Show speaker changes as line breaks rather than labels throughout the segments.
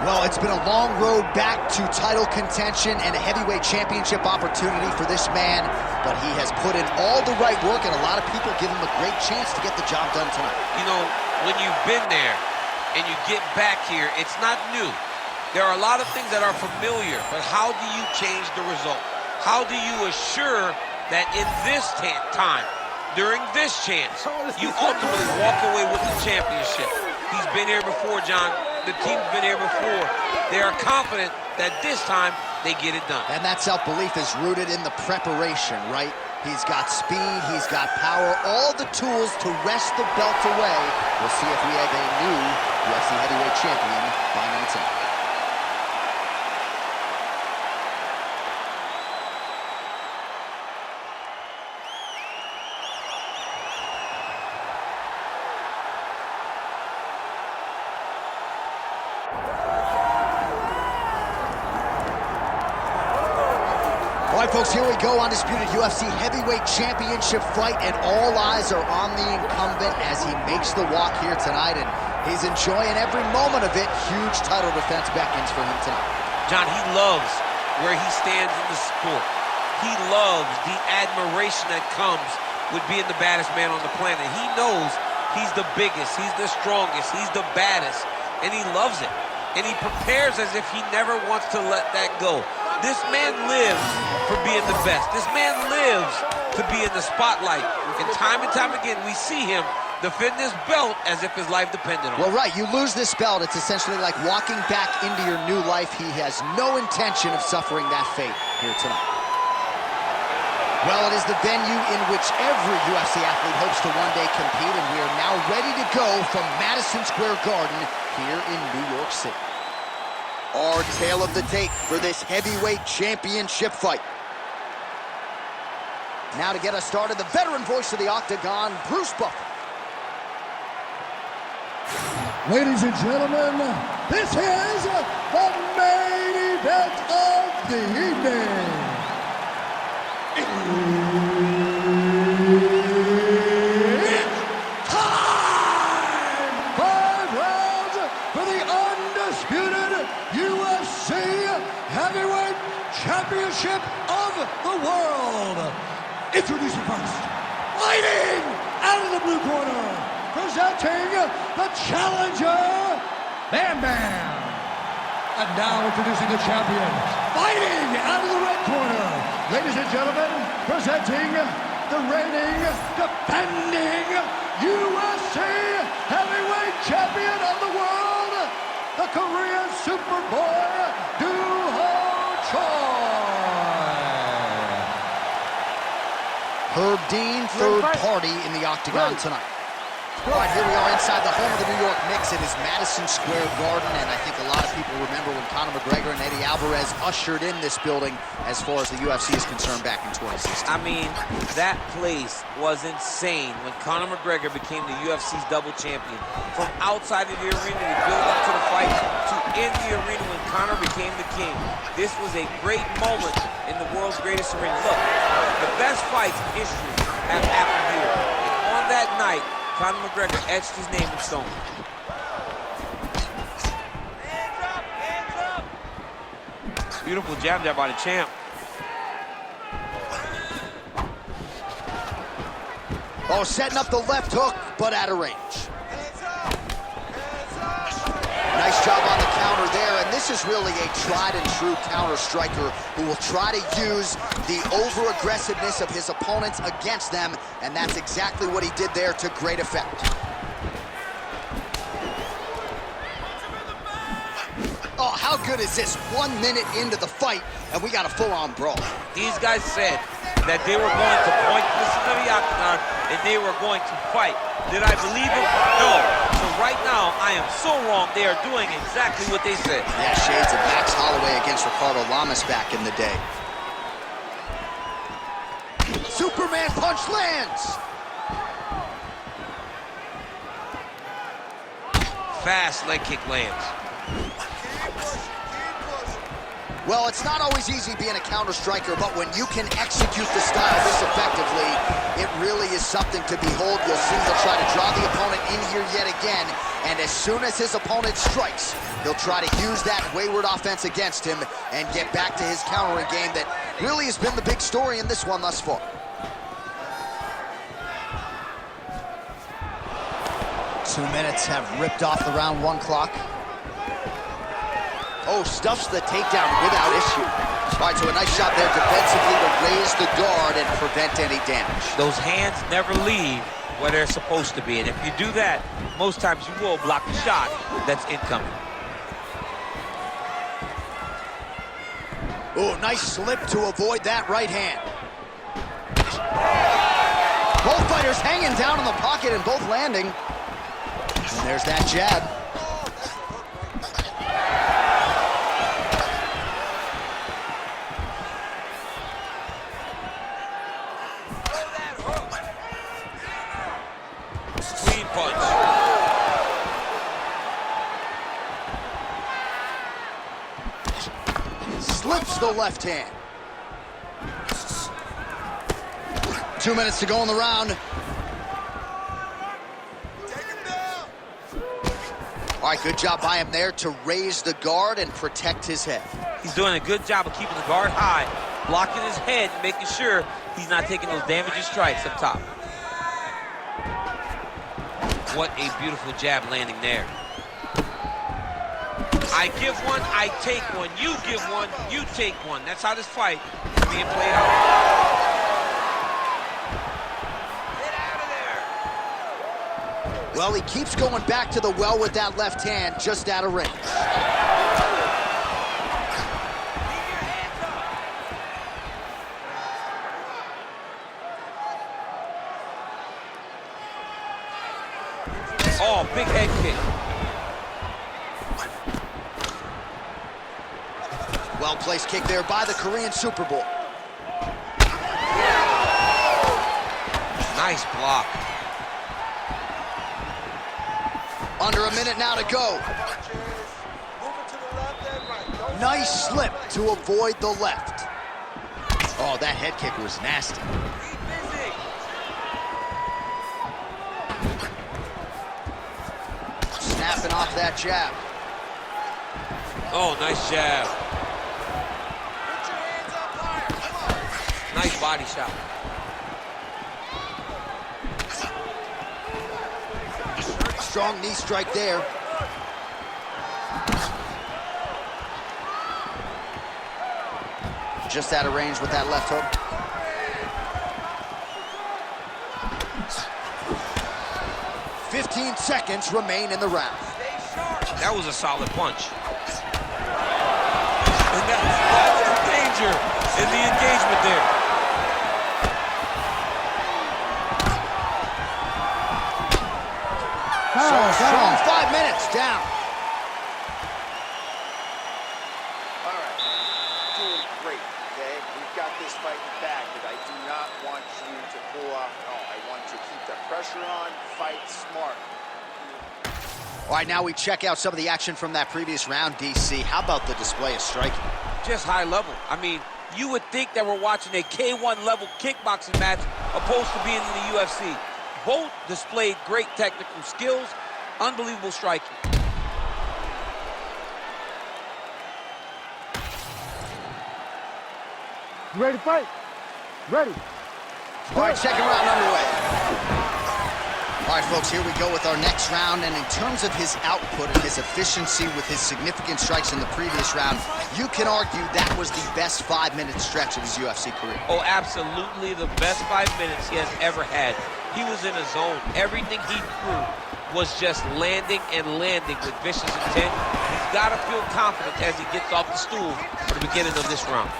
Well, it's been a long road back to title contention and a heavyweight championship opportunity for this man, but he has put in all the right work, and a lot of people give him a great chance to get the job done tonight.
You know, when you've been there and you get back here, it's not new. There are a lot of things that are familiar, but how do you change the result? How do you assure that in this time, during this chance, you ultimately walk away with the championship? He's been here before, John. The team's been here before. They are confident that this time they get it done.
And that self-belief is rooted in the preparation, right? He's got speed, he's got power, all the tools to wrest the belt away. We'll see if we have a new UFC heavyweight champion by night tonight. All right, folks, here we go. Undisputed UFC heavyweight championship fight, and all eyes are on the incumbent as he makes the walk here tonight, and he's enjoying every moment of it. Huge title defense beckons for him tonight.
John, he loves where he stands in the sport. He loves the admiration that comes with being the baddest man on the planet. He knows he's the biggest, he's the strongest, he's the baddest, and he loves it. And he prepares as if he never wants to let that go. This man lives for being the best. This man lives to be in the spotlight. And time again, we see him defend this belt as if his life depended on it.
Well, right, you lose this belt, it's essentially like walking back into your new life. He has no intention of suffering that fate here tonight. Well, it is the venue in which every UFC athlete hopes to one day compete, and we are now ready to go from Madison Square Garden here in New York City. Our tale of the tape for this heavyweight championship fight. Now to get us started, the veteran voice of the Octagon, Bruce Buffer.
Ladies and gentlemen, this is the main event of the evening. It's time! 5 rounds for the undisputed UFC Heavyweight Championship of the world. Introducing first, fighting out of the blue corner, presenting the challenger, Bam Bam. And now introducing the champion, fighting out of the red corner, ladies and gentlemen, presenting the reigning, defending UFC Heavyweight Champion of the world, the Korean Superboy, Doo-Ho Choi.
Herb Dean, third party in the Octagon tonight. All right, here we are inside the home of the New York Knicks. It is Madison Square Garden, and I think a lot of people remember when Conor McGregor and Eddie Alvarez ushered in this building as far as the UFC is concerned back in 2016.
I mean, that place was insane when Conor McGregor became the UFC's double champion. From outside of the arena to build up to the fight to in the arena when Conor became the king. This was a great moment in the world's greatest arena. Look, the best fights in history have happened here. And on that night, Conor McGregor etched his name in stone. Beautiful jab there by the champ.
Oh, setting up the left hook, but out of range. Nice job on the counter there, and this is really a tried and true counter striker who will try to use the over-aggressiveness of his opponents against them, and that's exactly what he did there to great effect. Oh, how good is this? 1 minute into the fight, and we got a full-on brawl.
These guys said that they were going to point this into the octagon and they were going to fight. Did I believe it? No. So right now, I am so wrong. They are doing exactly what they said.
Yeah, shades of Max Holloway against Ricardo Lamas back in the day. Superman punch lands.
Fast leg kick lands.
Well, it's not always easy being a counter striker, but when you can execute the style this effectively, it really is something to behold. You'll see he'll try to draw the opponent in here yet again, and as soon as his opponent strikes, he'll try to use that wayward offense against him and get back to his countering game that really has been the big story in this one thus far. Two minutes have ripped off the round one clock. Oh, stuffs the takedown without issue. All right, so a nice shot there defensively to raise the guard and prevent any damage.
Those hands never leave where they're supposed to be, and if you do that, most times you will block the shot that's incoming.
Oh, nice slip to avoid that right hand. Both fighters hanging down in the pocket and both landing. And there's that jab.
Clean punch.
Slips the left hand. 2 minutes to go in the round. All right, good job by him there to raise the guard and protect his head.
He's doing a good job of keeping the guard high, blocking his head, and making sure he's not taking those damaging strikes up top. What a beautiful jab landing there. I give one, I take one. You give one, you take one. That's how this fight is being played out.
Well, he keeps going back to the well with that left hand, just out of range.
Oh, big head kick.
Well-placed kick there by the Korean Super Bowl.
Nice block.
Under a minute now to go. Nice slip to avoid the left. Oh, that head kick was nasty. Snapping off that jab.
Oh, nice jab. Nice body shot.
Strong knee strike there. Just out of range with that left hook. "15 seconds remain in the round."
That was a solid punch. And that's the danger in the engagement there.
Strong 5 minutes down.
All right, man. Doing great, okay? We've got this fight in the bag, but I do not want you to pull off. No, I want you to keep the pressure on, fight smart.
All right, now we check out some of the action from that previous round, DC. How about the display of striking?
Just high level. I mean, you would think that we're watching a K1 level kickboxing match opposed to being in the UFC. Both displayed great technical skills, unbelievable striking.
You ready to fight? Ready.
All right, second round underway. All right, folks, here we go with our next round. And in terms of his output and his efficiency with his significant strikes in the previous round, you can argue that was the best 5-minute stretch of his UFC career.
Oh, absolutely the best 5 minutes he has ever had. He was in a zone. Everything he threw was just landing and landing with vicious intent. He's got to feel confident as he gets off the stool for the beginning of this round.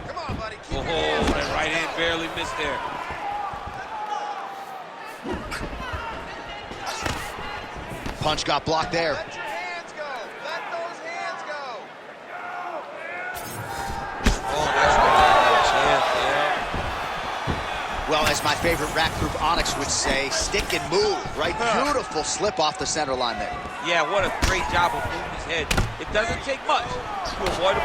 Come on, buddy. Keep
Oh, that right hand barely missed there.
Punch got blocked there.
Let your hands go. Let those hands go.
Oh, nice right hand. Yeah.
Well, as my favorite rap group Onyx would say, stick and move, right? Beautiful slip off the center line there.
Yeah, what a great job of moving his head. It doesn't take much to avoid a...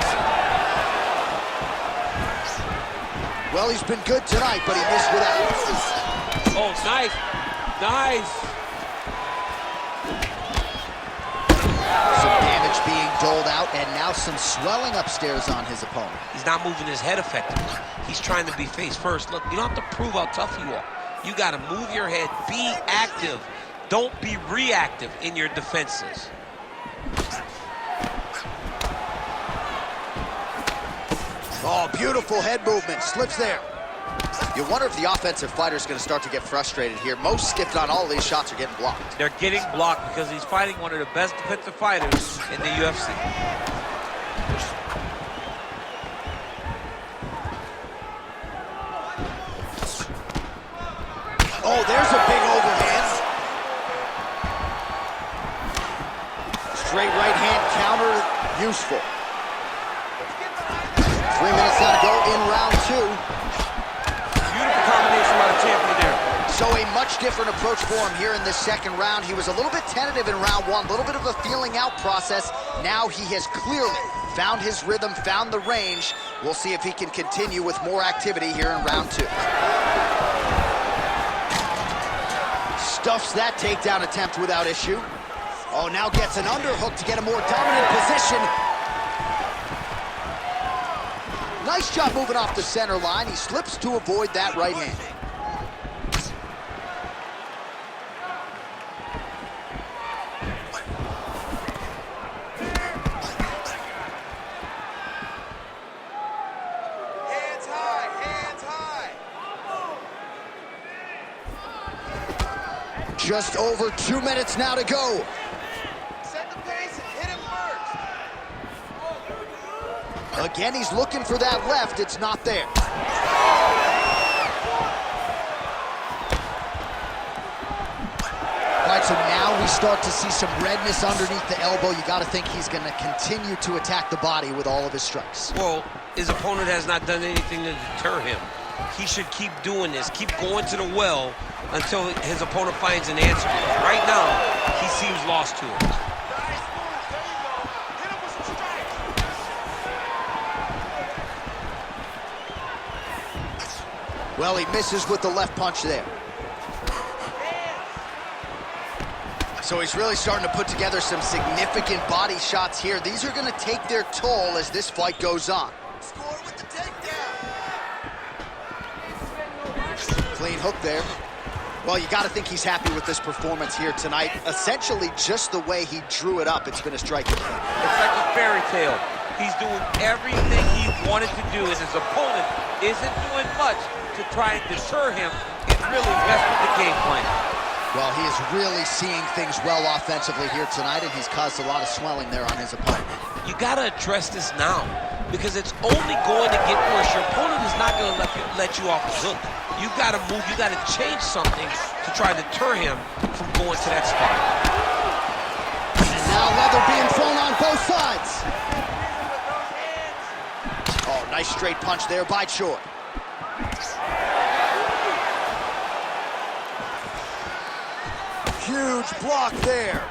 Well, he's been good tonight, but he missed without.
Oh, nice. Nice.
Some damage being doled out, and now some swelling upstairs on his opponent.
He's not moving his head effectively. He's trying to be face first. Look, you don't have to prove how tough you are. You got to move your head, be active. Don't be reactive in your defenses.
Oh, beautiful head movement, slips there. You wonder if the offensive fighter is going to start to get frustrated here. Most, if not all, of these shots are getting blocked.
They're getting blocked because he's fighting one of the best defensive fighters in the UFC.
Oh, there's a big overhand. Straight right hand counter, useful. 3 minutes now to go in round two.
Beautiful combination by the champion there.
So a much different approach for him here in this second round. He was a little bit tentative in round one, a little bit of a feeling out process. Now he has clearly found his rhythm, found the range. We'll see if he can continue with more activity here in round two. Stuffs that takedown attempt without issue. Oh, now gets an underhook to get a more dominant position. Nice job moving off the center line. He slips to avoid that right hand.
Hands high, hands high.
Just over 2 minutes now to go.
Set the pace and hit him first.
Again, he's looking for that left. It's not there. All right, so now we start to see some redness underneath the elbow. You got to think he's going to continue to attack the body with all of his strikes.
Well, his opponent has not done anything to deter him. He should keep doing this, keep going to the well until his opponent finds an answer. Right now, he seems lost to it.
Well, he misses with the left punch there. So he's really starting to put together some significant body shots here. These are going to take their toll as this fight goes on.
Score with the takedown.
Clean hook there. Well, you got to think he's happy with this performance here tonight. Essentially, just the way he drew it up, it's been a striking thing.
It's like a fairy tale. He's doing everything he wanted to do, and his opponent isn't doing much to try and deter him and really mess with the game plan.
Well, he is really seeing things well offensively here tonight, and he's caused a lot of swelling there on his opponent.
You got to address this now, because it's only going to get worse. Your opponent is not going to let you off the hook. You've got to move. You've got to change something to try to deter him from going to that spot.
And now leather being thrown on both sides. Oh, nice straight punch there by Choi. Huge block there.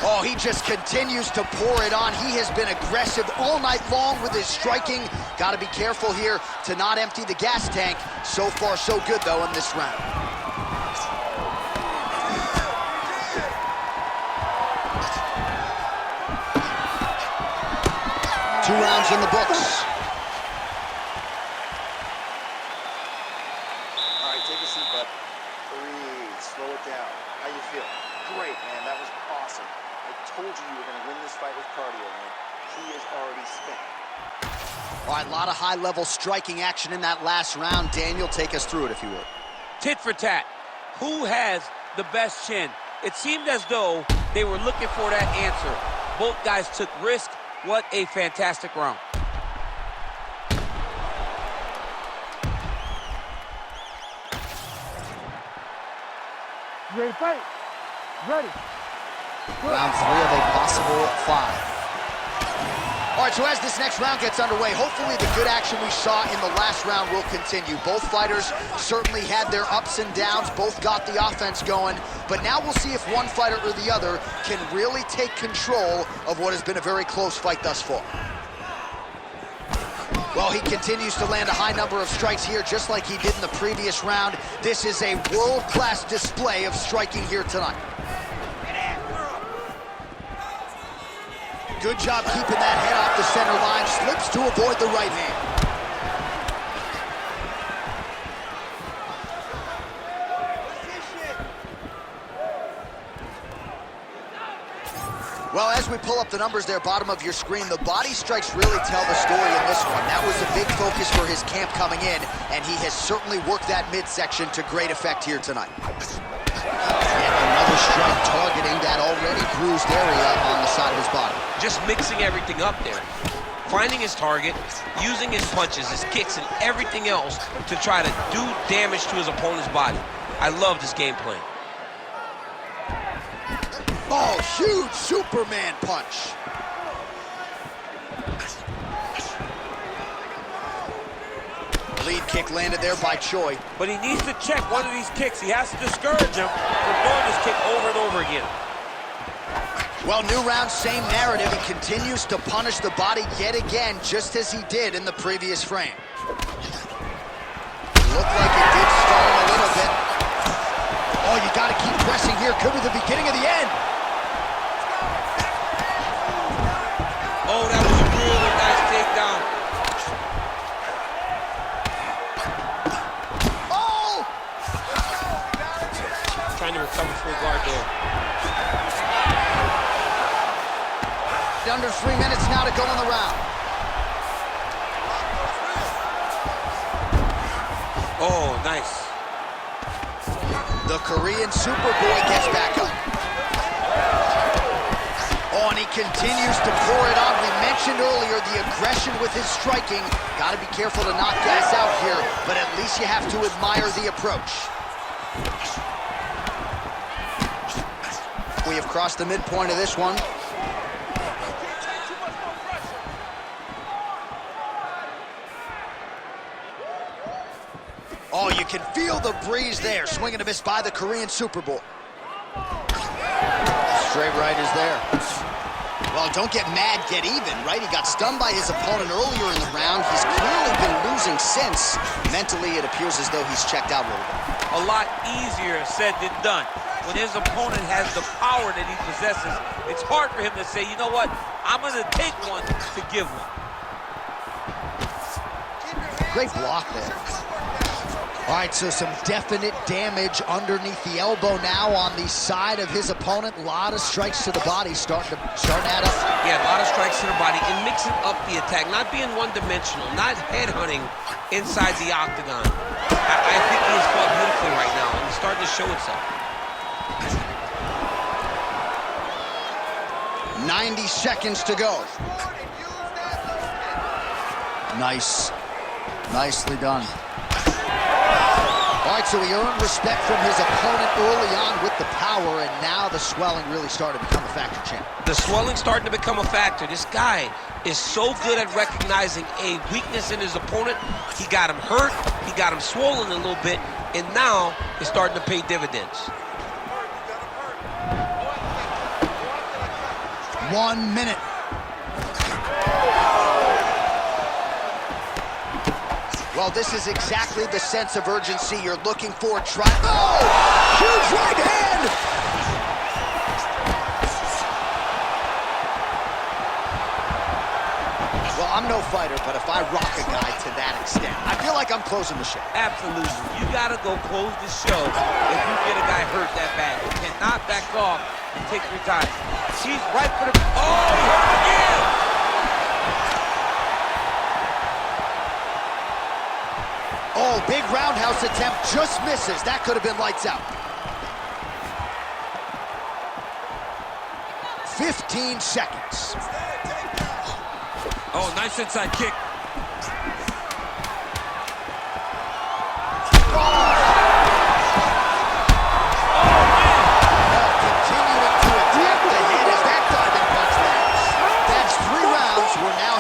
Oh, he just continues to pour it on. He has been aggressive all night long with his striking. Got to be careful here to not empty the gas tank. So far, so good, though, in this round. Two rounds in the books.
All right, take a seat, bud. Breathe, slow it down. How you feel? Great, man, that was awesome. I told you you were gonna win this fight with cardio, man. He is already spent.
All right, a lot of high-level striking action in that last round. Daniel, take us through it, if you would.
Tit for tat. Who has the best chin? It seemed as though they were looking for that answer. Both guys took risk. What a fantastic round.
You ready to fight? Ready.
Round three of a possible 5. All right, so as this next round gets underway, hopefully the good action we saw in the last round will continue. Both fighters certainly had their ups and downs, both got the offense going, but now we'll see if one fighter or the other can really take control of what has been a very close fight thus far. Well, he continues to land a high number of strikes here, just like he did in the previous round. This is a world-class display of striking here tonight. Good job keeping that head off the center line. Slips to avoid the right hand. Well, as we pull up the numbers there, bottom of your screen, the body strikes really tell the story in this one. That was a big focus for his camp coming in, and he has certainly worked that midsection to great effect here tonight. Yet another strike targeting that already bruised area on the side of his body.
Just mixing everything up there. Finding his target, using his punches, his kicks, and everything else to try to do damage to his opponent's body. I love this game plan.
Oh, huge Superman punch. Lead kick landed there by Choi.
But he needs to check one of these kicks. He has to discourage him from throwing this kick over and over again.
Well, new round, same narrative. He continues to punish the body yet again, just as he did in the previous frame. Looked like it did stall a little bit. Oh, you got to keep pressing here. Could be the beginning of the end.
Oh, that was a really nice takedown.
Oh!
Trying to recover full guard there.
Under 3 minutes now to go in the round.
Oh, nice.
The Korean Superboy gets back up. Oh, and he continues to pour it on. We mentioned earlier the aggression with his striking. Got to be careful to not gas out here, but at least you have to admire the approach. We have crossed the midpoint of this one. Oh, you can feel the breeze there. Swing and a miss by the Korean Superboy. Straight right is there. Well, don't get mad, get even, right? He got stunned by his opponent earlier in the round. He's clearly been losing since. Mentally, it appears as though he's checked out a little bit.
A lot easier said than done. When his opponent has the power that he possesses, it's hard for him to say, you know what, I'm going to take one to give one.
Great block there. All right, so some definite damage underneath the elbow now on the side of his opponent. A lot of strikes to the body starting to add up.
Yeah, a lot of strikes to the body and mixing up the attack, not being one-dimensional, not headhunting inside the octagon. I think he has fought beautifully right now, and it's starting to show itself.
90 seconds to go. Nice. Nicely done. All right, so he earned respect from his opponent early on with the power, and now the swelling really started to become a factor, champ.
The swelling starting to become a factor. This guy is so good at recognizing a weakness in his opponent. He got him hurt, he got him swollen a little bit, and now it's starting to pay dividends.
1 minute. Well, this is exactly the sense of urgency you're looking for. Oh! Huge right hand! Well, I'm no fighter, but if I rock a guy to that extent, I feel like I'm closing the show.
Absolutely. You got to go close the show if you get a guy hurt that bad. You cannot back off and take your time. He's right for the... Oh, he hurt him again!
Oh, big roundhouse attempt just misses. That could have been lights out. 15 seconds.
Oh, nice inside kick.
Continuing to attempt the hit as that diving punch lands. That's 3 rounds. We're now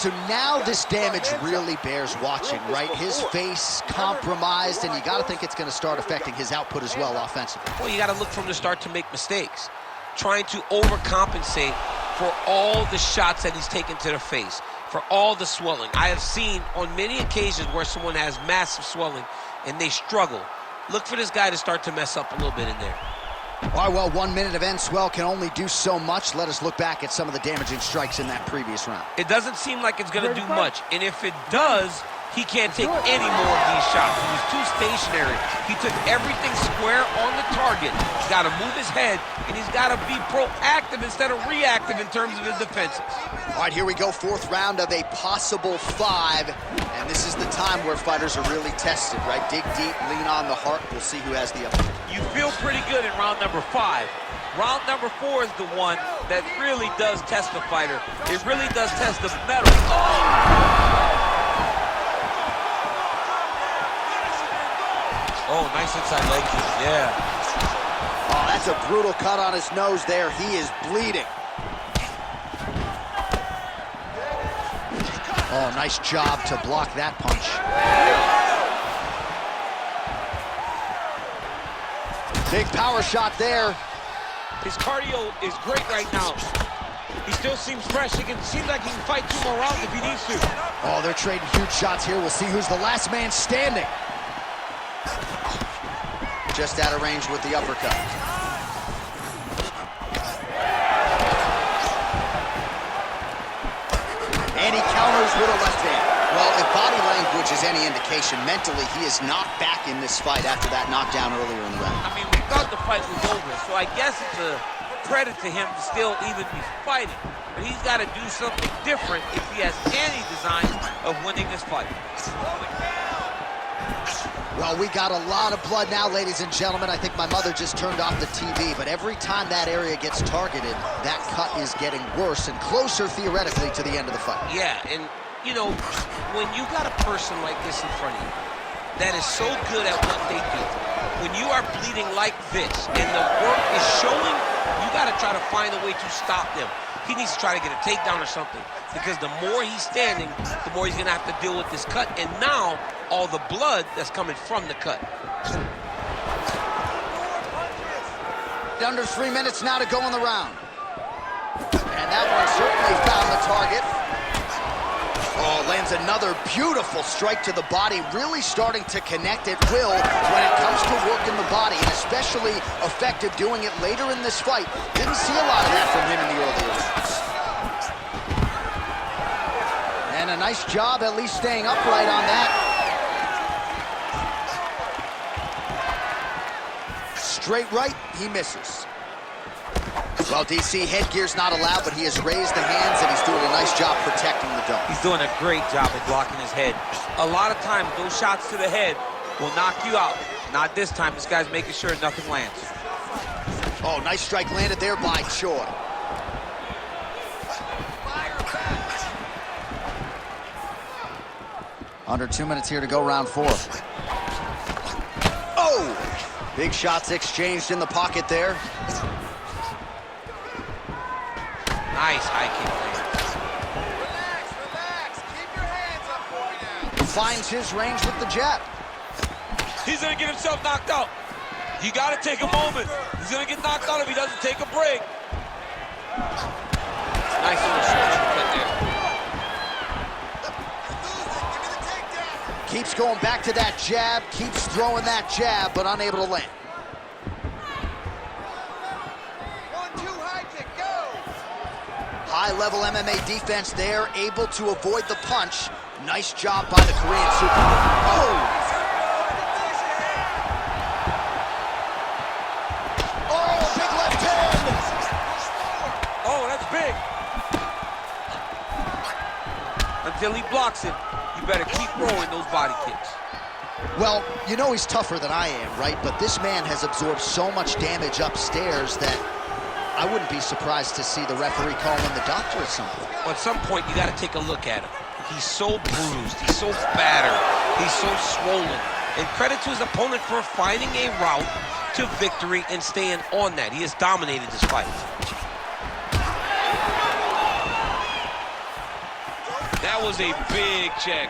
so now this damage really bears watching, right? His face compromised, and you got to think it's going to start affecting his output as well offensively.
Well, you got to look from the start to make mistakes, trying to overcompensate for all the shots that he's taken to the face, for all the swelling. I have seen on many occasions where someone has massive swelling and they struggle. Look for this guy to start to mess up a little bit in there.
All right, well, 1 minute of end swell can only do so much. Let us look back at some of the damaging strikes in that previous round.
It doesn't seem like it's going to do much, and if it does, he can't take any more of these shots. He was too stationary. He took everything square on the target. He's got to move his head, and he's got to be proactive instead of reactive in terms of his defenses.
All right, here we go, fourth round of a possible 5. And this is the time where fighters are really tested, right? Dig deep, lean on the heart. We'll see who has the upper.
You feel pretty good in round number 5. Round number 4 is the one that really does test the fighter. It really does test the mettle.
Oh, nice inside leg kick, yeah.
Oh, that's a brutal cut on his nose there. He is bleeding. Oh, nice job to block that punch. Big power shot there.
His cardio is great right now. He still seems fresh. It seems like he can fight 2 more rounds if he needs to.
Oh, they're trading huge shots here. We'll see who's the last man standing. Just out of range with the uppercut. And he counters with a left hand. Well, if body language is any indication, mentally he is not back in this fight after that knockdown earlier in the round.
I mean, we thought the fight was over, so I guess it's a credit to him to still even be fighting. But he's got to do something different if he has any designs of winning this fight.
Well, we got a lot of blood now, ladies and gentlemen. I think my mother just turned off the TV, but every time that area gets targeted, that cut is getting worse and closer, theoretically, to the end of the fight.
Yeah, and, you know, when you got a person like this in front of you that is so good at what they do, when you are bleeding like this and the work is showing, you got to try to find a way to stop them. He needs to try to get a takedown or something, because the more he's standing, the more he's going to have to deal with this cut, and now all the blood that's coming from the cut.
Under 3 minutes now to go in the round. And that one certainly found the target. Oh, lands another beautiful strike to the body, really starting to connect at will when it comes to working the body, and especially effective doing it later in this fight. Didn't see a lot of that from him in the earlier rounds. And a nice job at least staying upright on that. Straight right, he misses. Well, DC, headgear's not allowed, but he has raised the hands, and he's doing a nice job protecting the dome.
He's doing a great job of blocking his head. A lot of times, those shots to the head will knock you out. Not this time. This guy's making sure nothing lands.
Oh, nice strike landed there by Choi. Under 2 minutes here to go, round 4. Oh! Big shots exchanged in the pocket there.
Nice high kick there.
Relax. Keep your hands up, boy, now.
Finds his range with the jab.
He's going to get himself knocked out. You got to take a moment. He's going to get knocked out if he doesn't take a break.
Nice little short cut there.
Keeps going back to that jab, keeps throwing that jab, but unable to land.
1-2 high kick, go!
High-level MMA defense there, able to avoid the punch. Nice job by the Korean super. Oh! Oh, big left hand!
Oh, that's big. Until he blocks it, you better keep rolling those body kicks.
Well, you know he's tougher than I am, right? But this man has absorbed so much damage upstairs that I wouldn't be surprised to see the referee call in the doctor at some point.
Well, at some point, you got to take a look at him. He's so bruised, he's so battered, he's so swollen. And credit to his opponent for finding a route to victory and staying on that. He has dominated this fight.
That
That was a big check.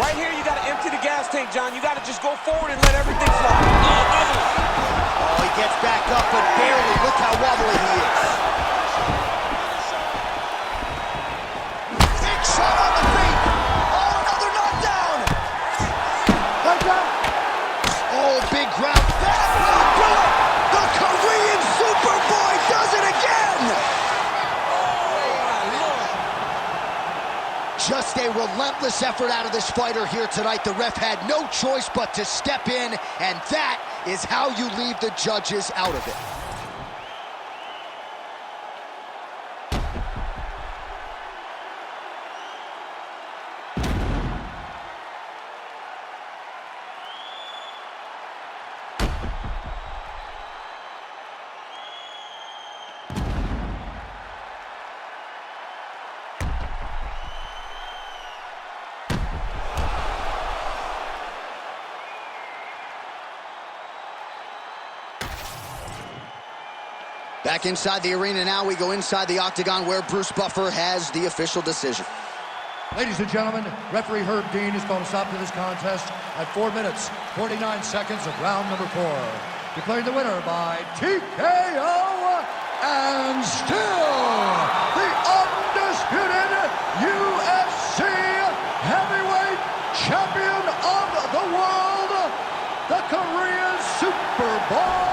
Right here, you got to empty the gas tank, John. You got to just go forward and let everything flow.
Oh, he gets back up, but barely. Look how wobbly he is. Big shot on the feet. Oh, another knockdown. Oh, big ground. That will do it. The Korean Superboy does it again. Just a relentless effort out of this fighter here tonight. The ref had no choice but to step in, and that is how you leave the judges out of it. Back inside the arena now, we go inside the octagon where Bruce Buffer has the official decision.
Ladies and gentlemen, referee Herb Dean has called a stop to this contest at 4 minutes, 49 seconds of round number 4. Declaring the winner by TKO and still the undisputed UFC heavyweight champion of the world, the Korean Superboy,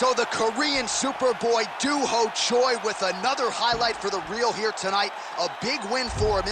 So the Korean Superboy Do Ho Choi with another highlight for the reel here tonight. A big win for him.